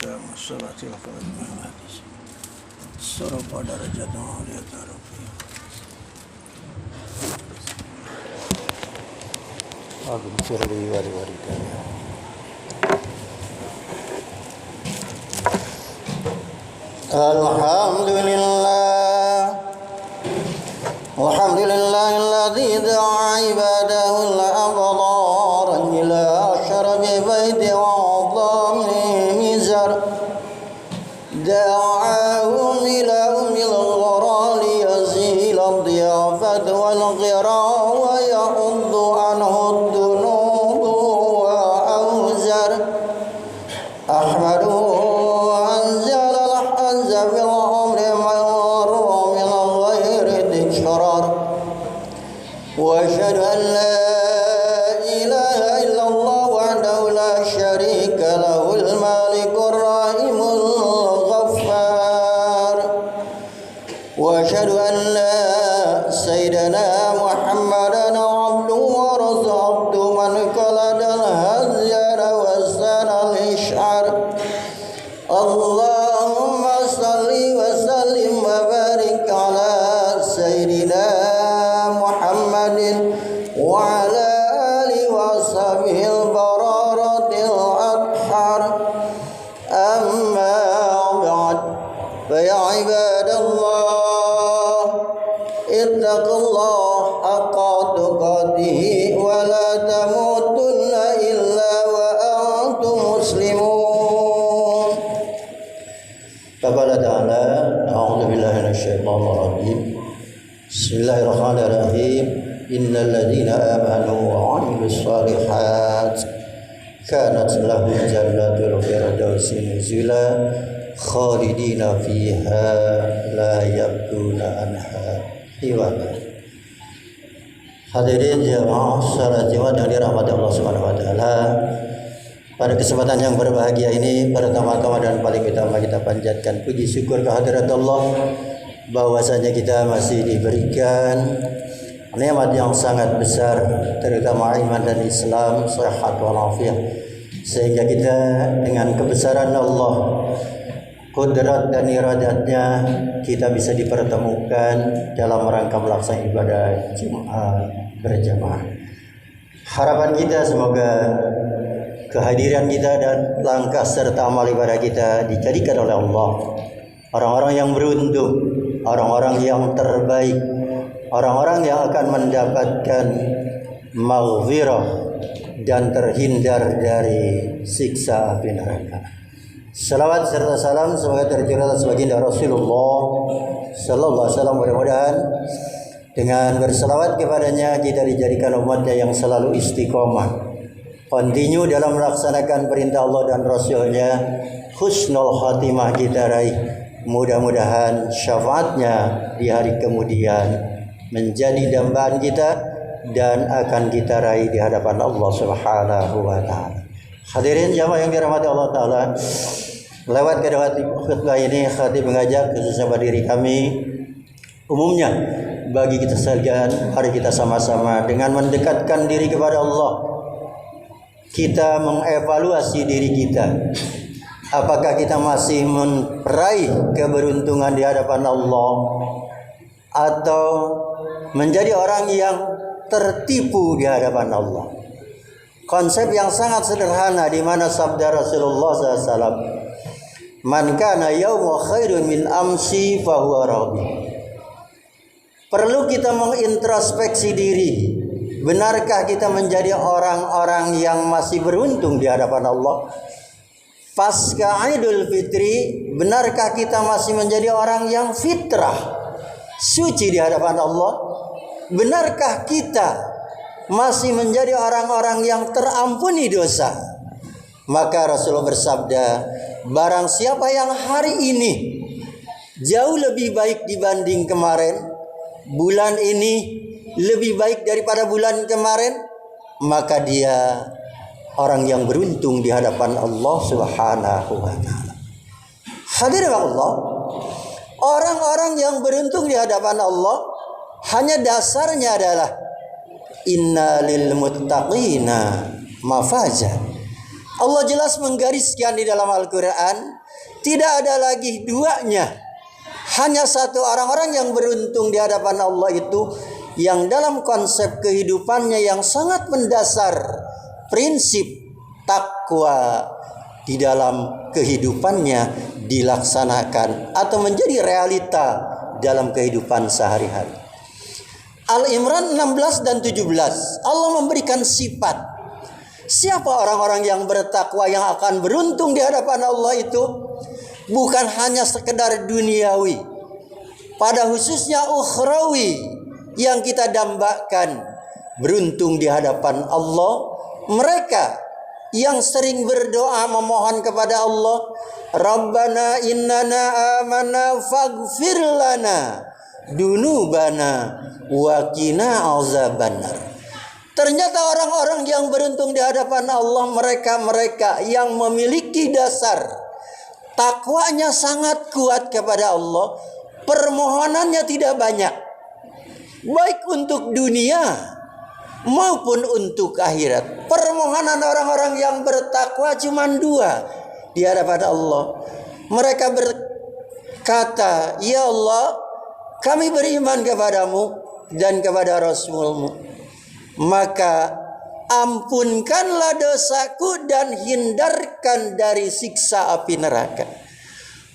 وإقام الصلاة وإخراج المال صرف درجة عالية رفيعة. اغفر لي ولوالدي. الحمد لله الذي دعا عباده الأبرار إلى شرب بيت وعظام مزر دعاهم إلى أم الغرى ليزيل الضيافة والغرى ويحض عنه الذنوب وأوزر. أحمده أنزل الحز في الأمر من غير تكرار وأشهد أن لا إله إلا الله وحده لا شريك له المالك الرحيم الغفار. وأشهد أن سيدنا محمدا عبده ورسوله من قلد الهزير وسن الإشعار. اللهم صل وسلم وبارك على سيدنا محمد وعلى آله وصحبه البررة الأطهار. أما بعد فيا عباد الله اتقوا الله حق تقاته ولا تموتن إلا وأنتم مسلمون. فقال تعالى أعوذ بالله من الشيطان الرجيم بسم الله الرحمن الرحيم إن الذين آمنوا وعملوا الصالحات كانت لهم جنات الفردوس نزلا خالدين فيها لا يبغون عنها hiwala. Hadirin jemaah salat Jumat yang dirahmati Allah Subhanahu wa taala. Pada kesempatan yang berbahagia ini, pertama-tama dan paling utama kita panjatkan puji syukur kehadirat Allah bahwasanya kita masih diberikan nikmat yang sangat besar, terutama iman dan Islam, sehat walafiat, sehingga kita dengan kebesaran Allah, kudrat dan iradatnya, kita bisa dipertemukan dalam rangka melaksanakan ibadah Jumat berjamaah. Harapan kita semoga kehadiran kita dan langkah serta amal ibadah kita dijadikan oleh Allah orang-orang yang beruntung, orang-orang yang terbaik, orang-orang yang akan mendapatkan maghfirah dan terhindar dari siksa api neraka. Salawat serta salam semoga tercurah atas baginda Rasulullah sallallahu alaihi wasallam. Mudah-mudahan dengan berselawat kepadanya kita dijadikan umatnya yang selalu istiqomah, continue dalam melaksanakan perintah Allah dan Rasulnya, husnul khatimah kita raih. Mudah-mudahan syafaatnya di hari kemudian menjadi dambaan kita dan akan kita raih di hadapan Allah Subhanahu wa taala. Hadirin jamaah yang dirahmati Allah taala, lewat kedua khutbah ini khatib mengajak khususnya bagi diri kami, umumnya bagi kita sekalian, mari kita sama-sama dengan mendekatkan diri kepada Allah, kita mengevaluasi diri kita. Apakah kita masih meraih keberuntungan di hadapan Allah atau menjadi orang yang tertipu di hadapan Allah? Konsep yang sangat sederhana di mana sabda Rasulullah SAW, "Man kana yawmu khairun min amsi fahuwa rabi." Perlu kita mengintrospeksi diri. Benarkah kita menjadi orang-orang yang masih beruntung di hadapan Allah? Pasca Idul Fitri, benarkah kita masih menjadi orang yang fitrah, suci di hadapan Allah? Benarkah kita masih menjadi orang-orang yang terampuni dosa? Maka Rasulullah bersabda, barang siapa yang hari ini jauh lebih baik dibanding kemarin, bulan ini lebih baik daripada bulan kemarin, maka dia orang yang beruntung di hadapan Allah Subhanahu wa taala. Hadirin Allah, orang-orang yang beruntung di hadapan Allah hanya dasarnya adalah inna lil muttaqina mafaza. Allah jelas menggariskan di dalam Al-Quran, tidak ada lagi duanya. Hanya satu orang-orang yang beruntung di hadapan Allah itu, yang dalam konsep kehidupannya yang sangat mendasar, prinsip takwa di dalam kehidupannya dilaksanakan atau menjadi realita dalam kehidupan sehari-hari. Al-Imran 16 dan 17, Allah memberikan sifat. Siapa orang-orang yang bertakwa yang akan beruntung di hadapan Allah itu? Bukan hanya sekedar duniawi, pada khususnya ukhrawi yang kita dambakan beruntung di hadapan Allah. Mereka yang sering berdoa memohon kepada Allah, Rabbana innana amana faghfir lana dunubana wa qina azabannar. Ternyata orang-orang yang beruntung di hadapan Allah, mereka yang memiliki dasar takwanya sangat kuat kepada Allah, permohonannya tidak banyak, baik untuk dunia maupun untuk akhirat. Permohonan orang-orang yang bertakwa cuma dua di hadapan Allah. Mereka berkata, Ya Allah, kami beriman kepadamu dan kepada Rasul-Mu, maka ampunkanlah dosaku dan hindarkan dari siksa api neraka.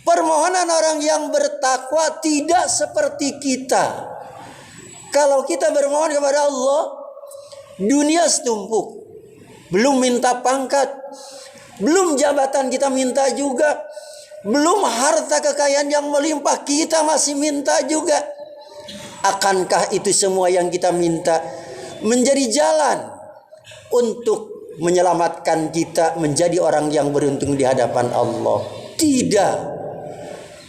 Permohonan orang yang bertakwa tidak seperti kita. Kalau kita bermohon kepada Allah, dunia setumpuk, belum minta pangkat, belum jabatan kita minta juga, belum harta kekayaan yang melimpah kita masih minta juga. Akankah itu semua yang kita minta menjadi jalan untuk menyelamatkan kita menjadi orang yang beruntung di hadapan Allah? Tidak.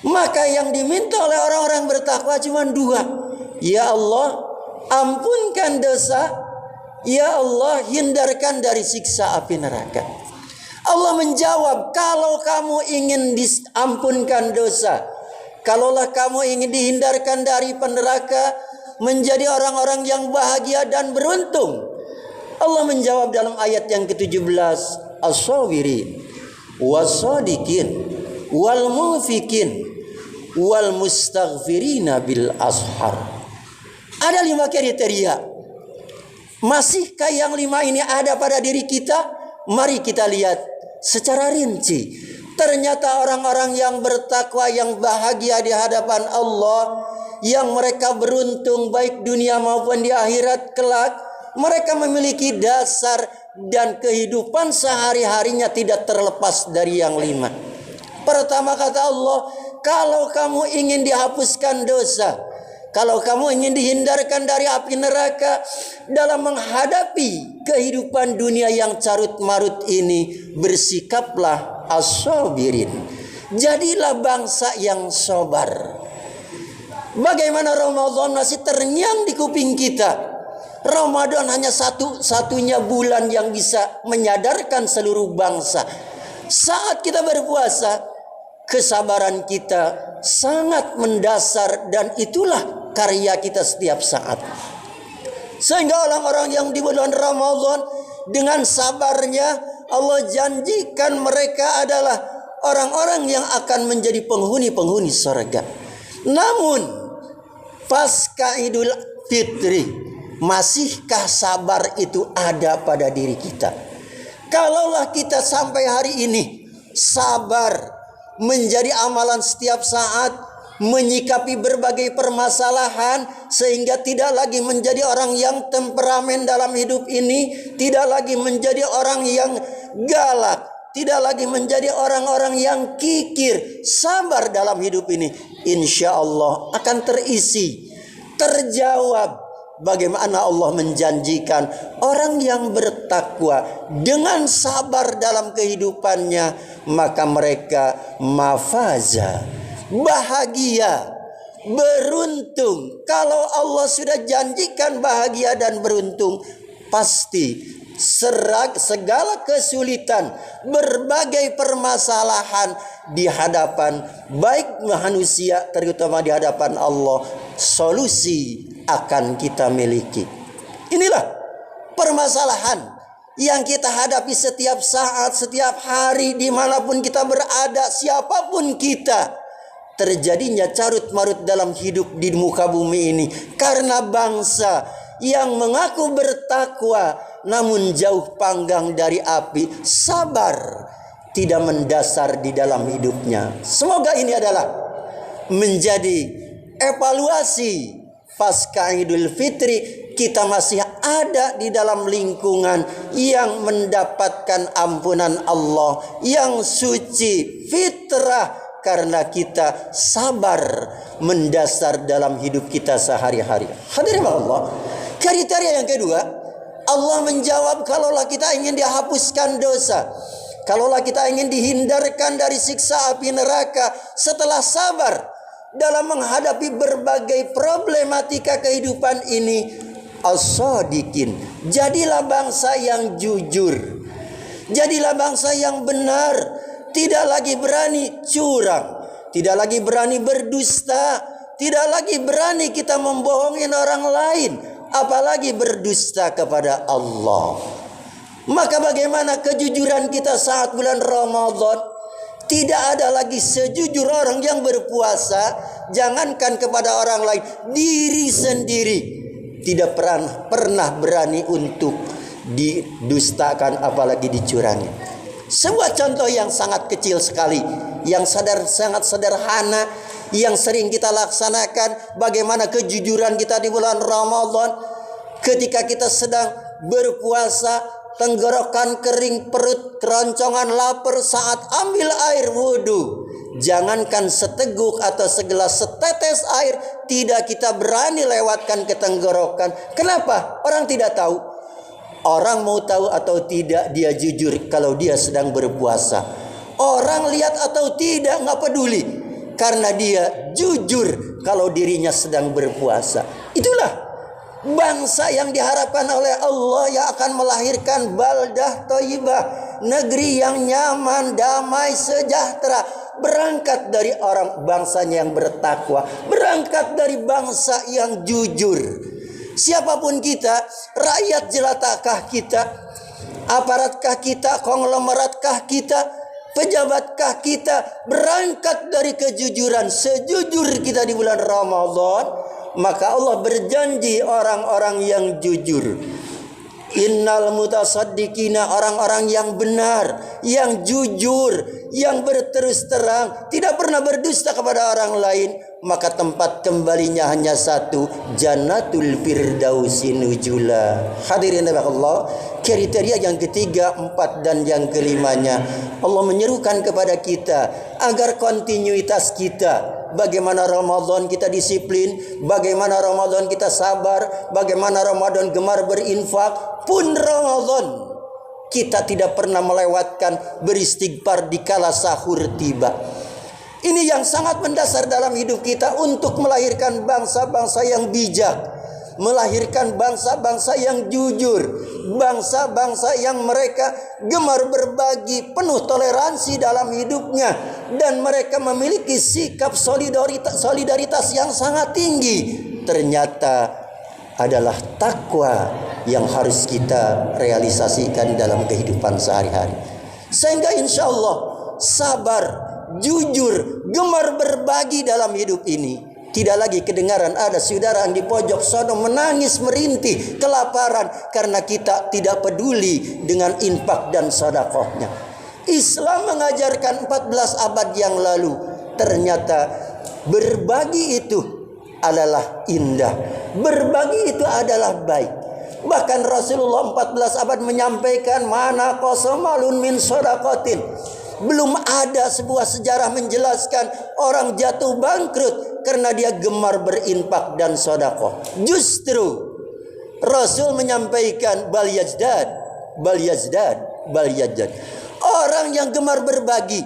Maka yang diminta oleh orang-orang bertakwa cuma dua. Ya Allah, ampunkan dosa. Ya Allah, hindarkan dari siksa api neraka. Allah menjawab, kalau kamu ingin diampunkan dosa, kalaulah kamu ingin dihindarkan dari neraka, menjadi orang-orang yang bahagia dan beruntung, Allah menjawab dalam ayat yang ke-17, as-sabirin was-sadiqin wal mufikin wal mustaghfirina bil ashar. Ada 5 kriteria. Masihkah yang 5 ini ada pada diri kita? Mari kita lihat secara rinci. Ternyata orang-orang yang bertakwa, yang bahagia di hadapan Allah, yang mereka beruntung baik dunia maupun di akhirat kelak, mereka memiliki dasar dan kehidupan sehari-harinya tidak terlepas dari yang 5. Pertama kata Allah, kalau kamu ingin dihapuskan dosa, kalau kamu ingin dihindarkan dari api neraka, dalam menghadapi kehidupan dunia yang carut marut ini, bersikaplah as-sabirin. Jadilah bangsa yang sabar. Bagaimana Ramadan masih terngiang di kuping kita. Ramadan hanya satu-satunya bulan yang bisa menyadarkan seluruh bangsa. Saat kita berpuasa, kesabaran kita sangat mendasar, dan itulah karya kita setiap saat. Sehingga orang-orang yang di bulan Ramadan dengan sabarnya, Allah janjikan mereka adalah orang-orang yang akan menjadi penghuni-penghuni surga. Namun pasca Idul Fitri, masihkah sabar itu ada pada diri kita? Kalaulah kita sampai hari ini sabar menjadi amalan setiap saat, menyikapi berbagai permasalahan, sehingga tidak lagi menjadi orang yang temperamen dalam hidup ini, tidak lagi menjadi orang yang galak, tidak lagi menjadi orang-orang yang kikir, sabar dalam hidup ini, insya Allah akan terjawab bagaimana Allah menjanjikan orang yang bertakwa dengan sabar dalam kehidupannya, maka mereka mafaza, bahagia, beruntung. Kalau Allah sudah janjikan bahagia dan beruntung, pasti segala kesulitan, berbagai permasalahan di hadapan baik manusia, terutama di hadapan Allah, solusi akan kita miliki. Inilah permasalahan yang kita hadapi setiap saat, setiap hari, dimanapun kita berada, siapapun kita. Terjadinya carut marut dalam hidup di muka bumi ini karena bangsa yang mengaku bertakwa namun jauh panggang dari api, sabar tidak mendasar di dalam hidupnya. Semoga ini adalah menjadi evaluasi pasca Idul Fitri. Kita masih ada di dalam lingkungan yang mendapatkan ampunan Allah yang suci, fitrah, karena kita sabar mendasar dalam hidup kita sehari-hari. Hadirin Allah, kriteria yang kedua, Allah menjawab kalaulah kita ingin dihapuskan dosa, kalaulah kita ingin dihindarkan dari siksa api neraka, setelah sabar dalam menghadapi berbagai problematika kehidupan ini, as-sadiqin, jadilah bangsa yang jujur, jadilah bangsa yang benar, tidak lagi berani curang, tidak lagi berani berdusta, tidak lagi berani kita membohongin orang lain, apalagi berdusta kepada Allah. Maka bagaimana kejujuran kita saat bulan Ramadan? Tidak ada lagi sejujur orang yang berpuasa, jangankan kepada orang lain, diri sendiri tidak pernah berani untuk didustakan, apalagi dicurangi. Sebuah contoh yang sangat kecil sekali, yang sangat sederhana, yang sering kita laksanakan, bagaimana kejujuran kita di bulan Ramadan. Ketika kita sedang berpuasa, tenggorokan kering, perut keroncongan lapar, saat ambil air wudhu, jangankan seteguk atau segelas setetes air, tidak kita berani lewatkan ke tenggorokan. Kenapa? Orang tidak tahu. Orang mau tahu atau tidak dia jujur kalau dia sedang berpuasa. Orang lihat atau tidak nggak peduli, karena dia jujur kalau dirinya sedang berpuasa. Itulah bangsa yang diharapkan oleh Allah, yang akan melahirkan baldah thayyibah, negeri yang nyaman, damai, sejahtera. Berangkat dari orang bangsanya yang bertakwa, berangkat dari bangsa yang jujur. Siapapun kita, rakyat jelatakah kita, aparatkah kita, konglomeratkah kita, pejabatkah kita, berangkat dari kejujuran. Sejujur kita di bulan Ramadan, maka Allah berjanji orang-orang yang jujur. Innal mutasaddiqina, orang-orang yang benar, yang jujur, yang berterus terang, tidak pernah berdusta kepada orang lain, maka tempat kembalinya hanya satu, Jannatul Firdausi nuzula. Hadirin Allah, kriteria yang ketiga, empat, dan yang kelimanya, Allah menyerukan kepada kita agar kontinuitas kita. Bagaimana Ramadan kita disiplin, bagaimana Ramadan kita sabar, bagaimana Ramadan gemar berinfak, pun Ramadan kita tidak pernah melewatkan beristighfar di kala sahur tiba. Ini yang sangat mendasar dalam hidup kita untuk melahirkan bangsa-bangsa yang bijak, melahirkan bangsa-bangsa yang jujur, bangsa-bangsa yang mereka gemar berbagi, penuh toleransi dalam hidupnya, dan mereka memiliki sikap solidaritas yang sangat tinggi. Ternyata adalah takwa yang harus kita realisasikan dalam kehidupan sehari-hari. Sehingga insya Allah sabar, jujur, gemar berbagi dalam hidup ini. Tidak lagi kedengaran ada saudara yang di pojok sono menangis merintih kelaparan karena kita tidak peduli dengan infak dan sedekahnya. Islam mengajarkan 14 abad yang lalu, ternyata berbagi itu adalah indah, berbagi itu adalah baik. Bahkan Rasulullah 14 abad menyampaikan, mana qasamalun min shadaqatin. Belum ada sebuah sejarah menjelaskan orang jatuh bangkrut karena dia gemar berinfak dan sedekah. Justru Rasul menyampaikan bal yazdad. Orang yang gemar berbagi,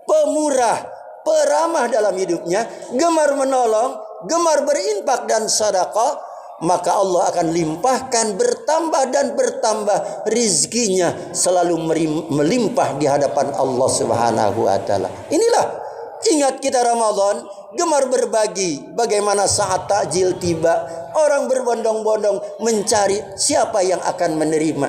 pemurah, peramah dalam hidupnya, gemar menolong, gemar berinfak dan sedekah, maka Allah akan limpahkan bertambah dan bertambah rizkinya, selalu melimpah di hadapan Allah Subhanahu wa taala. Inilah, ingat kita Ramadan, gemar berbagi. Bagaimana saat takjil tiba, orang berbondong-bondong mencari siapa yang akan menerima.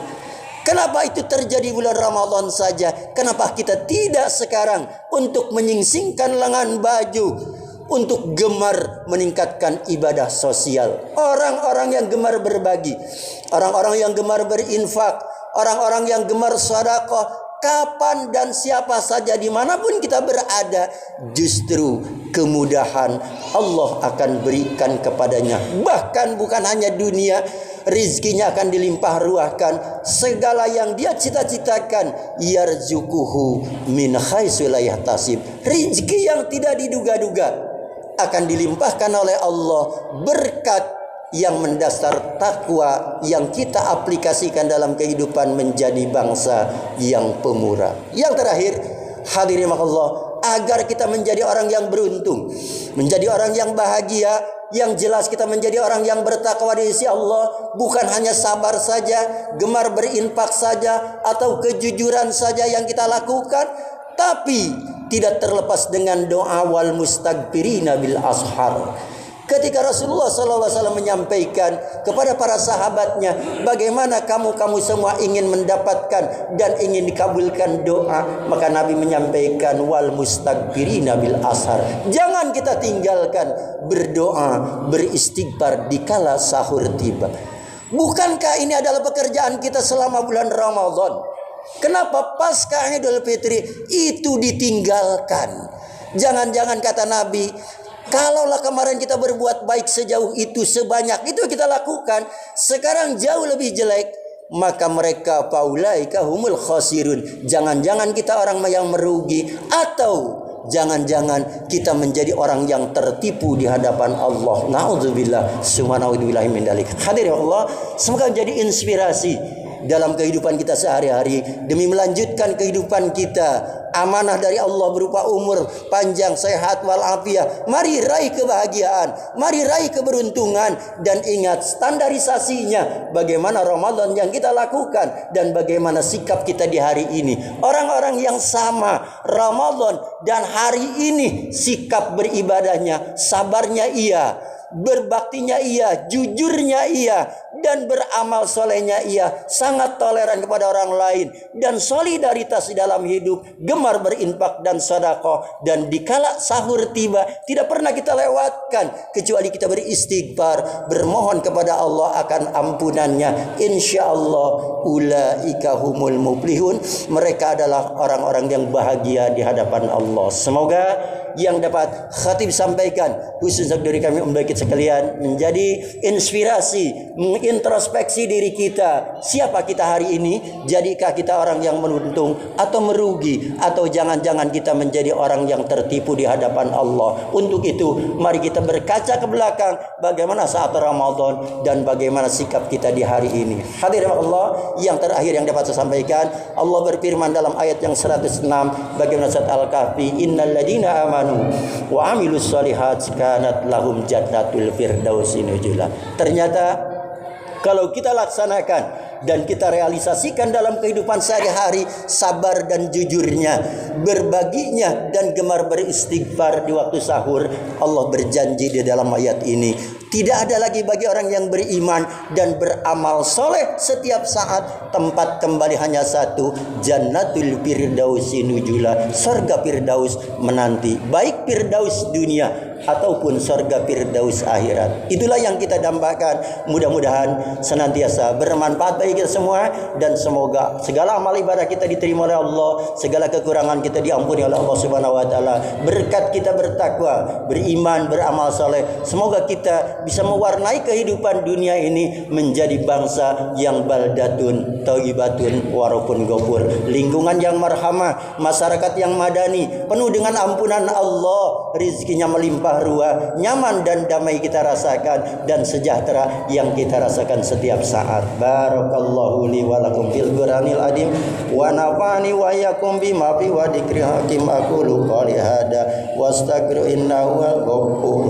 Kenapa itu terjadi bulan Ramadan saja? Kenapa kita tidak sekarang untuk menyingsingkan lengan baju, untuk gemar meningkatkan ibadah sosial? Orang-orang yang gemar berbagi, orang-orang yang gemar berinfak, orang-orang yang gemar sedekah, kapan dan siapa saja dimanapun kita berada, justru kemudahan Allah akan berikan kepadanya. Bahkan bukan hanya dunia, rizkinya akan dilimpah ruahkan. Segala yang dia cita-citakan, yarzuquhu min haitsu la yahtasib. Rizki yang tidak diduga-duga akan dilimpahkan oleh Allah, berkat yang mendasar takwa yang kita aplikasikan dalam kehidupan menjadi bangsa yang pemurah. Yang terakhir, hadirin Allah, agar kita menjadi orang yang beruntung, menjadi orang yang bahagia, yang jelas kita menjadi orang yang bertakwa di sisi Allah, bukan hanya sabar saja, gemar berinfak saja, atau kejujuran saja yang kita lakukan, tapi tidak terlepas dengan doa wal mustaghfirina bil ashar. Ketika Rasulullah SAW menyampaikan kepada para sahabatnya, bagaimana kamu semua ingin mendapatkan dan ingin dikabulkan doa, maka Nabi menyampaikan wal mustaghfirina bil ashar. Jangan kita tinggalkan berdoa, beristighfar dikala sahur tiba. Bukankah ini adalah pekerjaan kita selama bulan Ramadan? Kenapa pasca Idul Fitri itu ditinggalkan? Jangan-jangan kata Nabi, kalaulah kemarin kita berbuat baik sejauh itu, sebanyak itu kita lakukan, sekarang jauh lebih jelek, maka mereka faulaika humul khasirun. Jangan-jangan kita orang yang merugi, atau jangan-jangan kita menjadi orang yang tertipu di hadapan Allah. Na'udzubillah, subhanallah min dzalik. Hadirin Allah, semoga menjadi inspirasi dalam kehidupan kita sehari-hari, demi melanjutkan kehidupan kita. Amanah dari Allah berupa umur panjang, sehat walafiat. Mari raih kebahagiaan, mari raih keberuntungan, dan ingat standarisasinya, bagaimana Ramadan yang kita lakukan dan bagaimana sikap kita di hari ini. Orang-orang yang sama Ramadan dan hari ini, sikap beribadahnya, sabarnya iya, berbaktinya iya, jujurnya iya, dan beramal solehnya ia, sangat toleran kepada orang lain, dan solidaritas di dalam hidup, gemar berinfak dan sedekah, dan dikala sahur tiba tidak pernah kita lewatkan kecuali kita beristighfar, bermohon kepada Allah akan ampunannya. Insyaallah ulaika humul muflihun, mereka adalah orang-orang yang bahagia di hadapan Allah. Semoga yang dapat khatib sampaikan khusus dari kami membagi sekalian menjadi inspirasi, mengintrospeksi diri kita. Siapa kita hari ini? Jadikah kita orang yang beruntung atau merugi, atau jangan-jangan kita menjadi orang yang tertipu di hadapan Allah? Untuk itu mari kita berkaca ke belakang, bagaimana saat Ramadan dan bagaimana sikap kita di hari ini. Hadirin Allah, yang terakhir yang dapat saya sampaikan, Allah berfirman dalam ayat yang 106 bagaimana surat Al-Kahfi, innal ladina amanu wa amilus solihat kanat lahum jannatul firdausi nuzula. Ternyata kalau kita laksanakan dan kita realisasikan dalam kehidupan sehari-hari, sabar dan jujurnya, berbaginya dan gemar beristighfar di waktu sahur, Allah berjanji di dalam ayat ini, tidak ada lagi bagi orang yang beriman dan beramal soleh setiap saat tempat kembali hanya satu, jannatul firdausi nuzula, surga firdaus menanti, baik firdaus dunia ataupun surga firdaus akhirat. Itulah yang kita dambakan. Mudah-mudahan senantiasa bermanfaat bagi kita semua, dan semoga segala amal ibadah kita diterima oleh Allah, segala kekurangan kita diampuni oleh Allah Subhanahu wa taala. Berkat kita bertakwa, beriman, beramal saleh, semoga kita bisa mewarnai kehidupan dunia ini menjadi bangsa yang baldatun thayyibatun warapun ghafur, lingkungan yang marhamah, masyarakat yang madani, penuh dengan ampunan Allah, rizkinya melimpah ruah, nyaman dan damai kita rasakan, dan sejahtera yang kita rasakan setiap saat. Barakallahu li wa lakum fil Qur'anil adim wa nafani wa yakum bima fi wa dzikri hakim aqulu qali hada wastaghfiru innahu wal ghafur.